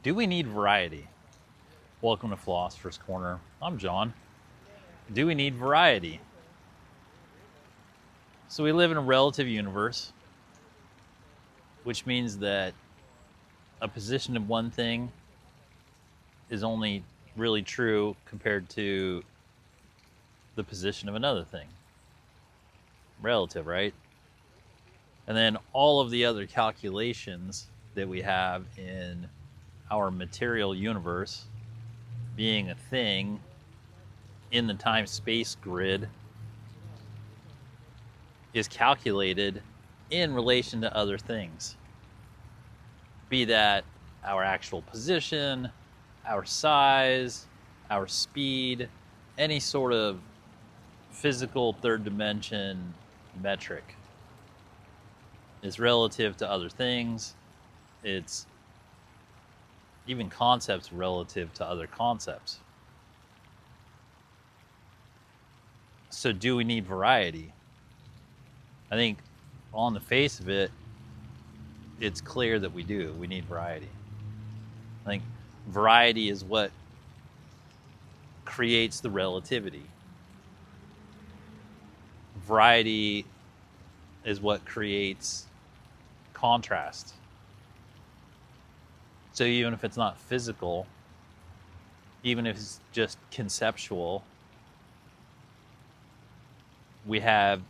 Do we need variety? Welcome to Philosopher's Corner. I'm John. Do we need variety? So we live in a relative universe, which means that a position of one thing is only really true compared to the position of another thing. Relative, right? And then all of the other calculations that we have in our material universe, being a thing in the time-space grid, is calculated in relation to other things. Be that our actual position, our size, our speed, any sort of physical third dimension metric is relative to other things. It's even concepts relative to other concepts. So do we need variety? I think on the face of it, it's clear that we do. We need variety. I think variety is what creates the relativity. Variety is what creates contrast. So even if it's not physical, even if it's just conceptual, we have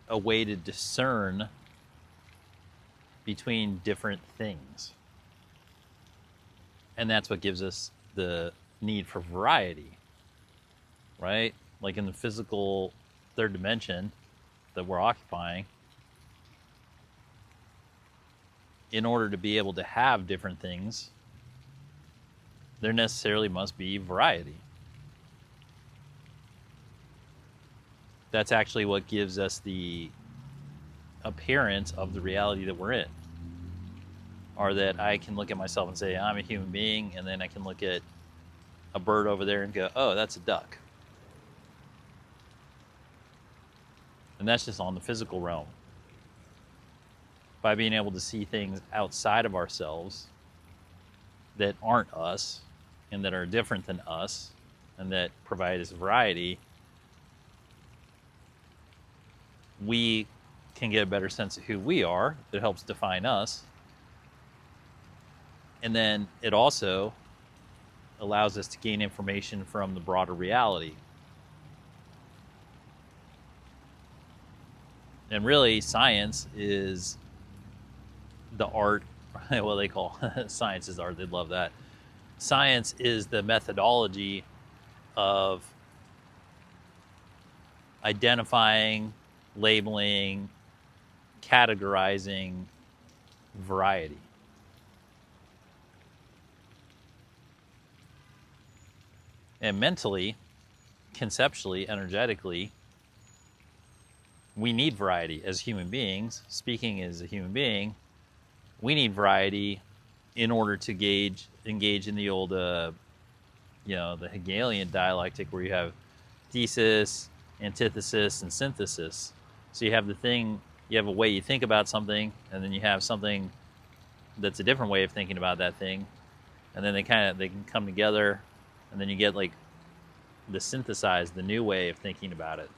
a way to discern between different things. And that's what gives us the need for variety, right? Like in the physical third dimension that we're occupying, in order to be able to have different things, there necessarily must be variety. That's actually what gives us the appearance of the reality that we're in. Or that I can look at myself and say, I'm a human being, and then I can look at a bird over there and go, oh, that's a duck. And that's just on the physical realm. By being able to see things outside of ourselves that aren't us and that are different than us and that provide us variety, we can get a better sense of who we are. It helps define us. And then it also allows us to gain information from the broader reality. And really, science is the art, well, they call science is art, they'd love that. Science is the methodology of identifying, labeling, categorizing variety. And mentally, conceptually, energetically, we need variety as human beings. Speaking as a human being, we need variety in order to engage in the old, the Hegelian dialectic where you have thesis, antithesis, and synthesis. So you have the thing, you have a way you think about something, and then you have something that's a different way of thinking about that thing, and then they can come together, and then you get like the synthesized, the new way of thinking about it.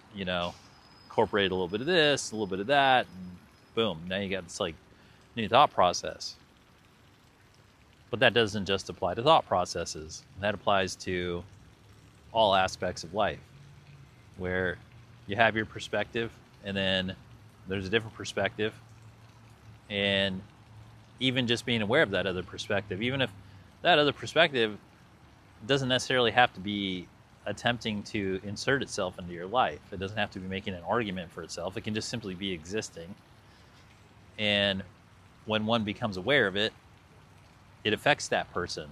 Incorporate a little bit of this, a little bit of that, and boom, now you got this like new thought process. But that doesn't just apply to thought processes. That applies to all aspects of life, where you have your perspective, and then there's a different perspective, and even just being aware of that other perspective, even if that other perspective doesn't necessarily have to be attempting to insert itself into your life. It doesn't have to be making an argument for itself. It can just simply be existing. And when one becomes aware of it, it affects that person.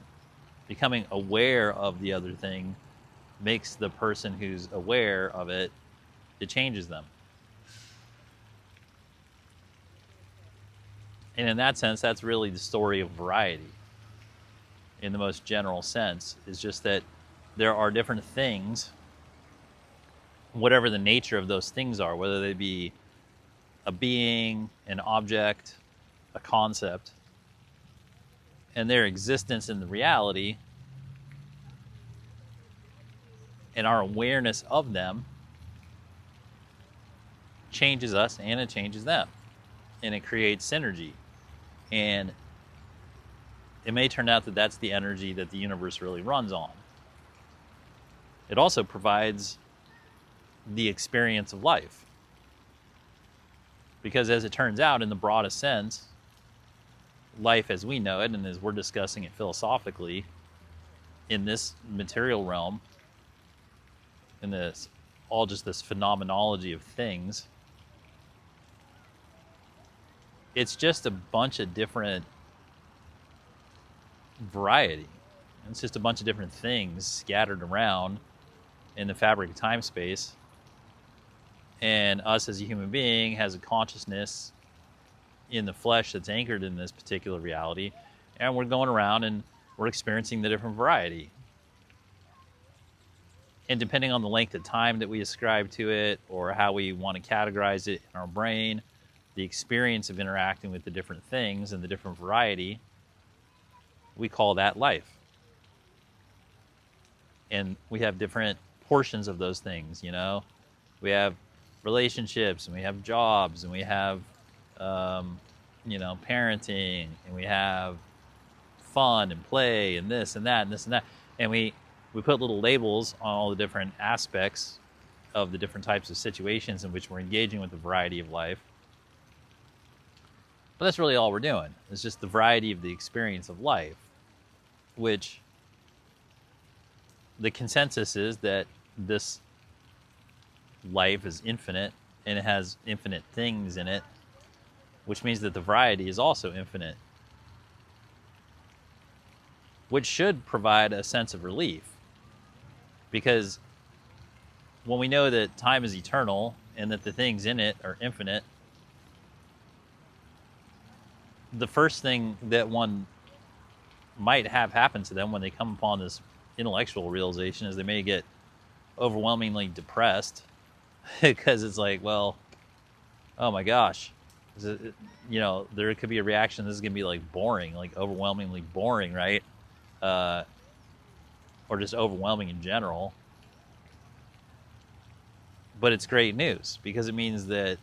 Becoming aware of the other thing makes the person who's aware of it, it changes them. And in that sense, that's really the story of variety. In the most general sense, is just that there are different things, whatever the nature of those things are, whether they be a being, an object, a concept, and their existence in the reality and our awareness of them changes us and it changes them. And it creates synergy. And it may turn out that that's the energy that the universe really runs on. It also provides the experience of life. Because as it turns out, in the broadest sense, life as we know it, and as we're discussing it philosophically, in this material realm, in this, all just this phenomenology of things, it's just a bunch of different variety. It's just a bunch of different things scattered around in the fabric of time space. And us as a human being has a consciousness in the flesh that's anchored in this particular reality. And we're going around and we're experiencing the different variety. And depending on the length of time that we ascribe to it or how we want to categorize it in our brain, the experience of interacting with the different things and the different variety, we call that life. And we have different portions of those things, you know. We have relationships, and we have jobs, and we have, parenting, and we have fun and play, and this and that, and this and that. And we put little labels on all the different aspects of the different types of situations in which we're engaging with the variety of life. But that's really all we're doing. It's just the variety of the experience of life, which the consensus is that this life is infinite and it has infinite things in it, which means that the variety is also infinite, which should provide a sense of relief. Because when we know that time is eternal and that the things in it are infinite, the first thing that one might have happen to them when they come upon this intellectual realization is they may get overwhelmingly depressed because it's like, well, oh my gosh, there could be a reaction. This is going to be like boring, like overwhelmingly boring, right? Or just overwhelming in general. But it's great news because it means that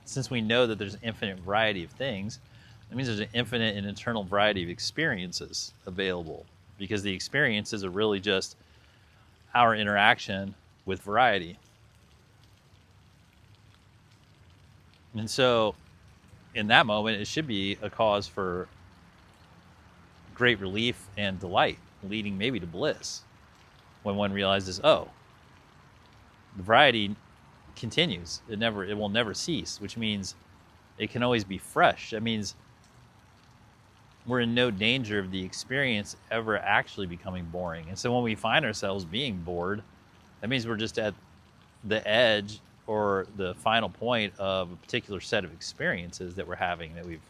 since we know that there's an infinite variety of things, it means there's an infinite and eternal variety of experiences available, because the experiences are really just our interaction with variety. And so in that moment, it should be a cause for great relief and delight, leading maybe to bliss, when one realizes, oh, the variety continues. It will never cease, which means it can always be fresh. That means we're in no danger of the experience ever actually becoming boring. And so when we find ourselves being bored, that means we're just at the edge or the final point of a particular set of experiences that we're having, that we've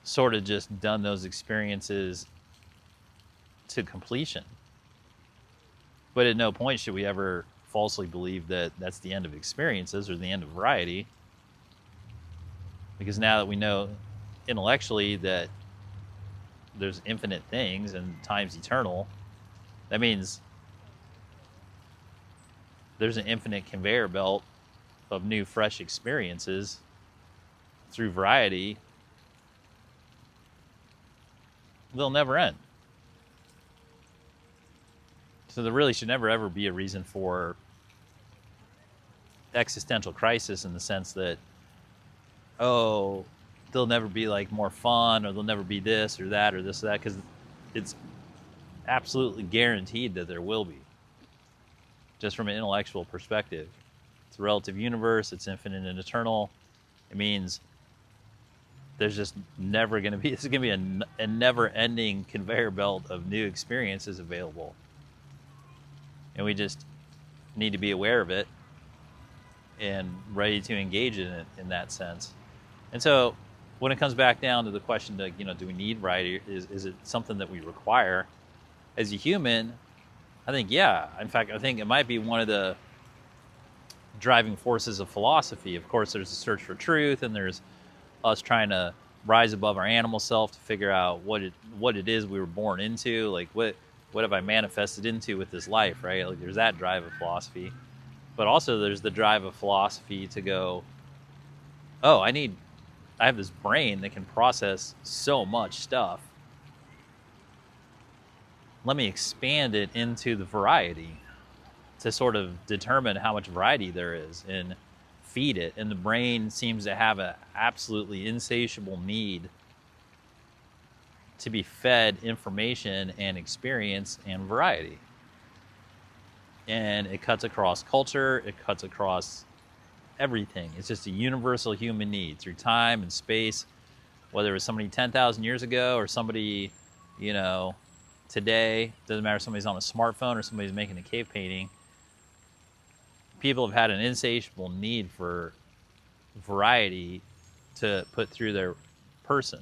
sort of just done those experiences to completion. But at no point should we ever falsely believe that that's the end of experiences or the end of variety, because now that we know intellectually that there's infinite things and time's eternal, that means there's an infinite conveyor belt of new, fresh experiences through variety. They'll never end. So there really should never ever be a reason for existential crisis, in the sense that, oh, there'll never be like more fun, or there'll never be this or that or this or that, because it's absolutely guaranteed that there will be, just from an intellectual perspective. It's a relative universe, it's infinite and eternal. It means there's just never going to be, it's going to be a never-ending conveyor belt of new experiences available. And we just need to be aware of it and ready to engage in it in that sense. And so when it comes back down to the question of, do we need variety? Is it something that we require as a human? I think, yeah. In fact, I think it might be one of the driving forces of philosophy. Of course, there's a search for truth, and there's us trying to rise above our animal self, to figure out what it is we were born into, like what have I manifested into with this life, right? Like there's that drive of philosophy, but also there's the drive of philosophy to go, oh, I have this brain that can process so much stuff. Let me expand it into the variety to sort of determine how much variety there is and feed it. And the brain seems to have an absolutely insatiable need to be fed information and experience and variety. And it cuts across culture, it cuts across everything. It's just a universal human need through time and space, whether it was somebody 10,000 years ago or somebody, today. Doesn't matter if somebody's on a smartphone or somebody's making a cave painting. People have had an insatiable need for variety to put through their person.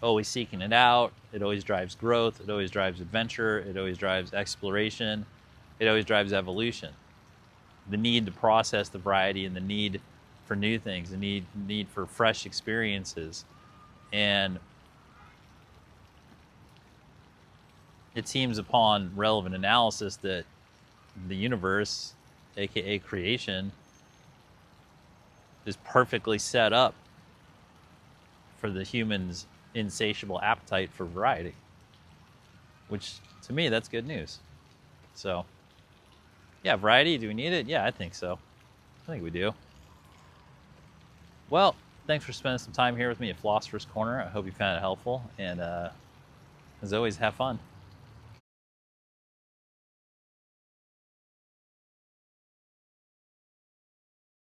Always seeking it out. It always drives growth. It always drives adventure. It always drives exploration. It always drives evolution. The need to process the variety and the need for new things, the need for fresh experiences. And it seems upon relevant analysis that the universe, aka creation, is perfectly set up for the human's insatiable appetite for variety, which to me, that's good news. So yeah, variety, do we need it? Yeah, I think so. I think we do. Well, thanks for spending some time here with me at Philosopher's Corner. I hope you found it helpful, and as always, have fun.